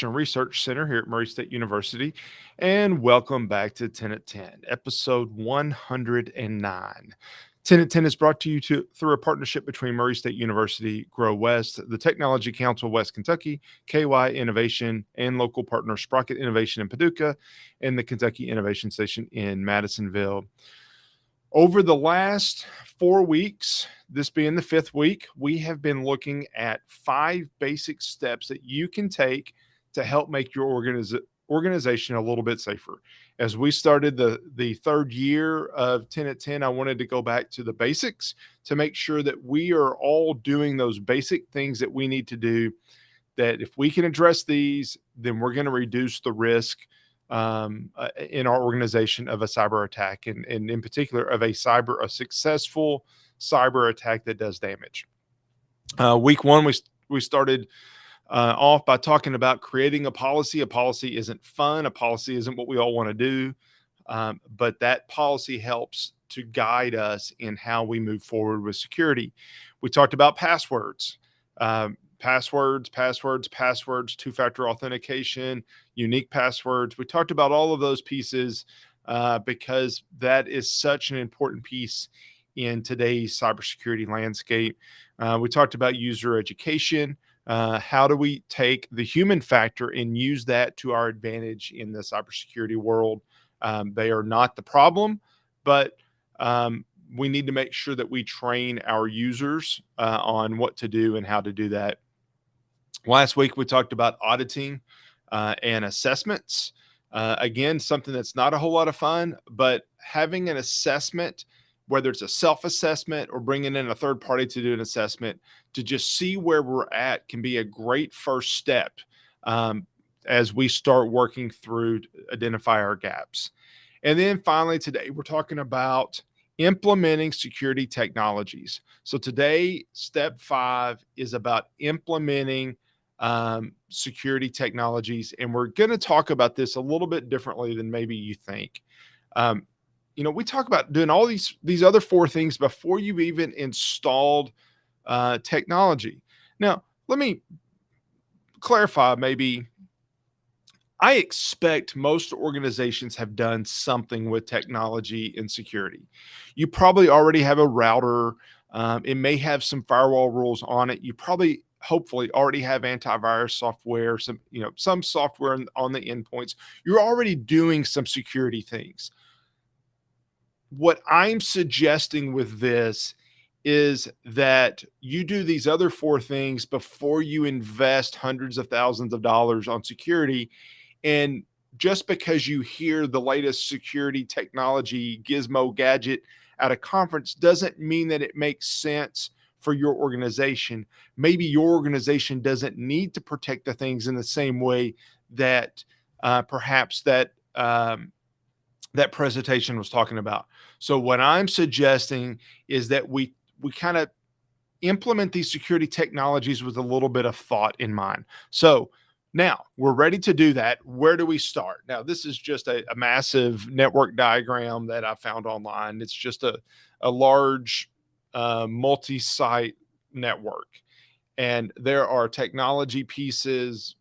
and Research Center here at Murray State University, and welcome back to Tenet 10, episode 109. Tenet 10 is brought to you through a partnership between Murray State University, Grow West, the Technology Council of West Kentucky, KY Innovation, and local partner Sprocket Innovation in Paducah, and the Kentucky Innovation Station in Madisonville. Over the last 4 weeks, this being the fifth week, we have been looking at 5 basic steps that you can take to help make your organization a little bit safer. As we started the third year of 10 at 10, I wanted to go back to the basics to make sure that we are all doing those basic things that we need to do, that if we can address these, then we're going to reduce the risk in our organization of a cyber attack, and in particular of a successful cyber attack that does damage. Week one, we started off by talking about creating a policy. A policy isn't fun. A policy isn't what we all want to do, but that policy helps to guide us in how we move forward with security. We talked about passwords. Passwords, two-factor authentication, unique passwords. We talked about all of those pieces because that is such an important piece in today's cybersecurity landscape. We talked about user education. How do we take the human factor and use that to our advantage in the cybersecurity world? They are not the problem, but we need to make sure that we train our users on what to do and how to do that. Last week, we talked about auditing and assessments. Again, something that's not a whole lot of fun, but having an assessment, whether it's a self-assessment or bringing in a third party to do an assessment, to just see where we're at can be a great first step as we start working through to identify our gaps. And then finally, today, we're talking about implementing security technologies. So today, step 5 is about implementing security technologies. And we're going to talk about this a little bit differently than maybe you think. We talk about doing all these other 4 things before you've even installed technology. Now, let me clarify maybe. I expect most organizations have done something with technology and security. You probably already have a router. It may have some firewall rules on it. You probably, hopefully, already have antivirus software, some software on the endpoints. You're already doing some security things. What I'm suggesting with this is that you do these other 4 things before you invest hundreds of thousands of dollars on security. And just because you hear the latest security technology gizmo gadget at a conference doesn't mean that it makes sense for your organization. Maybe your organization doesn't need to protect the things in the same way that perhaps that presentation was talking about. So what I'm suggesting is that we kind of implement these security technologies with a little bit of thought in mind. So now we're ready to do that. Where do we start? Now, this is just a massive network diagram that I found online. It's just a large multi-site network. And there are technology pieces,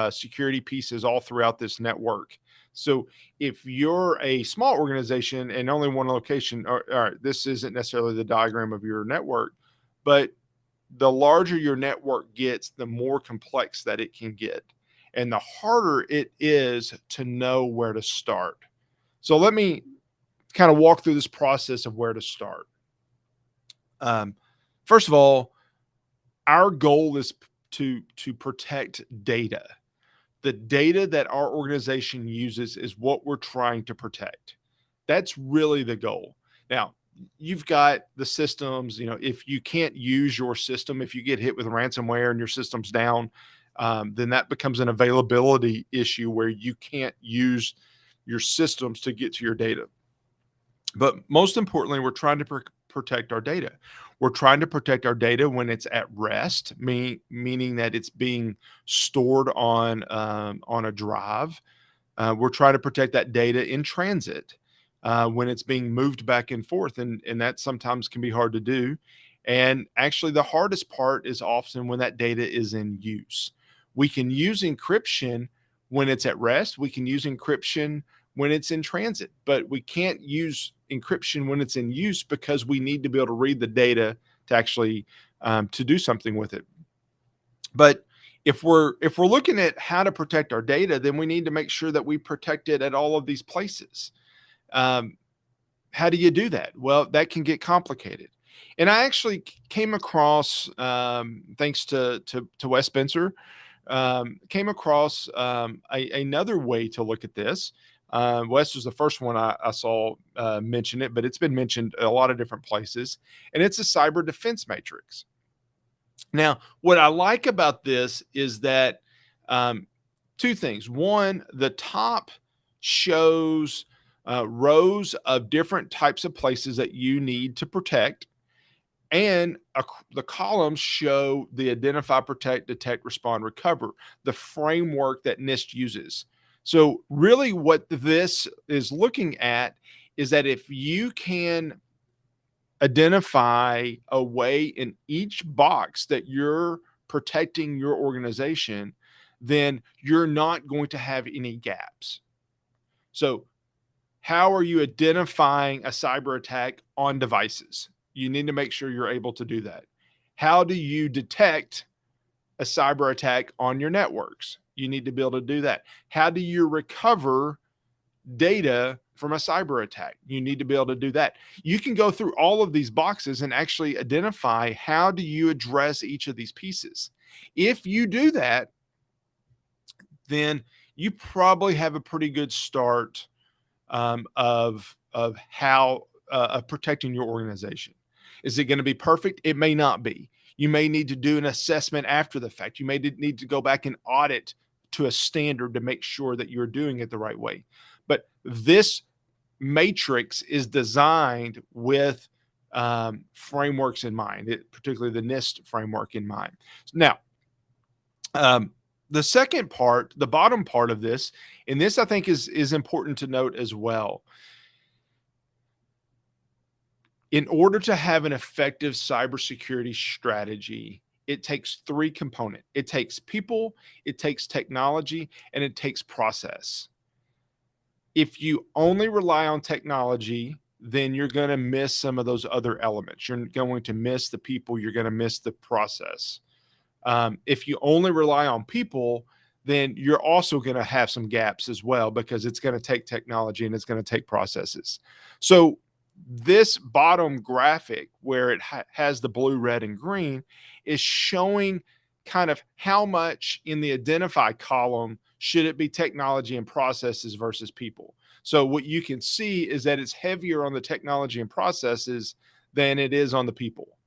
security pieces all throughout this network. So if you're a small organization and only one location, all right, this isn't necessarily the diagram of your network, but the larger your network gets, the more complex that it can get. And the harder it is to know where to start. So let me kind of walk through this process of where to start. First of all, our goal is to protect data. The data that our organization uses is what we're trying to protect. That's really the goal. Now, you've got the systems, if you can't use your system, if you get hit with ransomware and your system's down, then that becomes an availability issue where you can't use your systems to get to your data. But most importantly, we're trying to protect our data. We're trying to protect our data when it's at rest, meaning that it's being stored on a drive. We're trying to protect that data in transit when it's being moved back and forth, and that sometimes can be hard to do. And actually, the hardest part is often when that data is in use. We can use encryption when it's at rest. We can use encryption when it's in transit, but we can't use encryption when it's in use because we need to be able to read the data to actually to do something with it. But if we're looking at how to protect our data, then we need to make sure that we protect it at all of these places. Um, how do you do that? Well, that can get complicated. And I actually came across, thanks to Wes Spencer, came across another way to look at this. Wes was the first one I saw mention it, but it's been mentioned a lot of different places, and it's a cyber defense matrix. Now, what I like about this is that two things. One, the top shows rows of different types of places that you need to protect, and the columns show the identify, protect, detect, respond, recover, the framework that NIST uses. So, really, what this is looking at is that if you can identify a way in each box that you're protecting your organization, then you're not going to have any gaps. So, how are you identifying a cyber attack on devices? You need to make sure you're able to do that. How do you detect a cyber attack on your networks? You need to be able to do that. How do you recover data from a cyber attack? You need to be able to do that. You can go through all of these boxes and actually identify how do you address each of these pieces. If you do that, then you probably have a pretty good start of how of protecting your organization. Is it going to be perfect? It may not be. You may need to do an assessment after the fact. You may need to go back and audit to a standard to make sure that you're doing it the right way. But this matrix is designed with frameworks in mind, particularly the NIST framework in mind. Now, the second part, the bottom part of this, and this I think is important to note as well. In order to have an effective cybersecurity strategy, it takes three components. It takes people, it takes technology, and it takes process. If you only rely on technology, then you're going to miss some of those other elements. You're going to miss the people, you're going to miss the process. If you only rely on people, then you're also going to have some gaps as well, because it's going to take technology and it's going to take processes. So this bottom graphic where it has the blue, red, and green is showing kind of how much in the identify column should it be technology and processes versus people. So what you can see is that it's heavier on the technology and processes than it is on the people.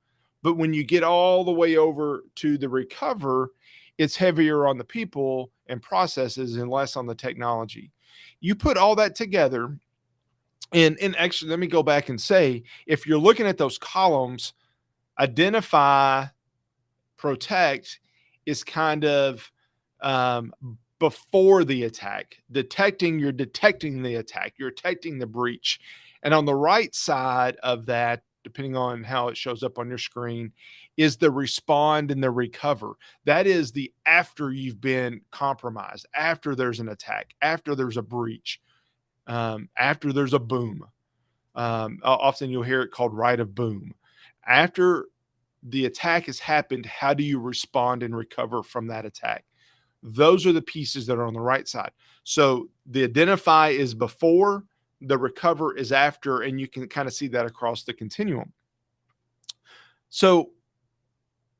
But when you get all the way over to the recover, it's heavier on the people and processes and less on the technology. You put all that together, and actually, let me go back and say, if you're looking at those columns, identify, protect is kind of before the attack. You're detecting the attack, you're detecting the breach. And on the right side of that, depending on how it shows up on your screen, is the respond and the recover. That is the after you've been compromised, after there's an attack, after there's a breach, after there's a boom. Often you'll hear it called right of boom. After the attack has happened, how do you respond and recover from that attack? Those are the pieces that are on the right side. So the identify is before, the recover is after, and you can kind of see that across the continuum. So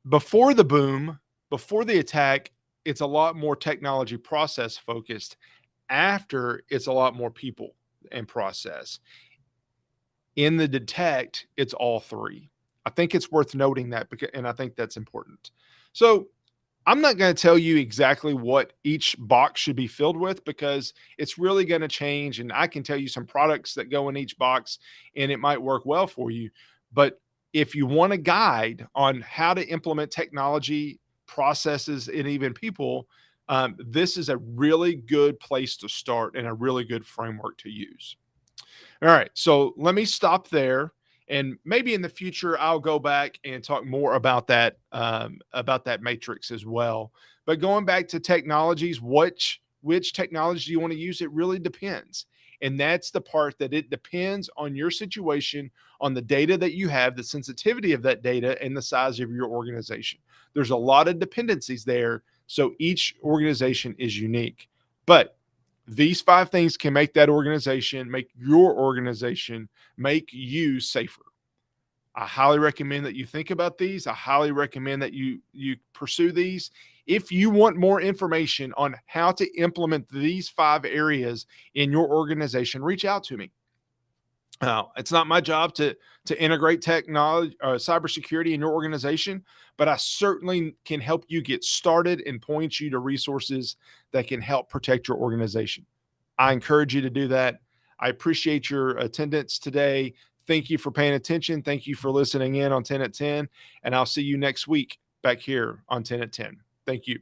before the boom, before the attack, it's a lot more technology process focused. After, it's a lot more people and process. In the detect, it's all three. I think it's worth noting that, and I think that's important. So I'm not going to tell you exactly what each box should be filled with, because it's really going to change. And I can tell you some products that go in each box and it might work well for you. But if you want a guide on how to implement technology, processes, and even people, this is a really good place to start and a really good framework to use. All right. So let me stop there. And maybe in the future, I'll go back and talk more about that matrix as well. But going back to technologies, which technology do you want to use? It really depends. And that's the part that it depends on your situation, on the data that you have, the sensitivity of that data, and the size of your organization. There's a lot of dependencies there. So each organization is unique. But these five things can make that organization, make your organization, make you safer. I highly recommend that you think about these. I highly recommend that you pursue these. If you want more information on how to implement these five areas in your organization, reach out to me. It's not my job to integrate technology, cybersecurity in your organization, but I certainly can help you get started and point you to resources that can help protect your organization. I encourage you to do that. I appreciate your attendance today. Thank you for paying attention. Thank you for listening in on 10 at 10, and I'll see you next week back here on 10 at 10. Thank you.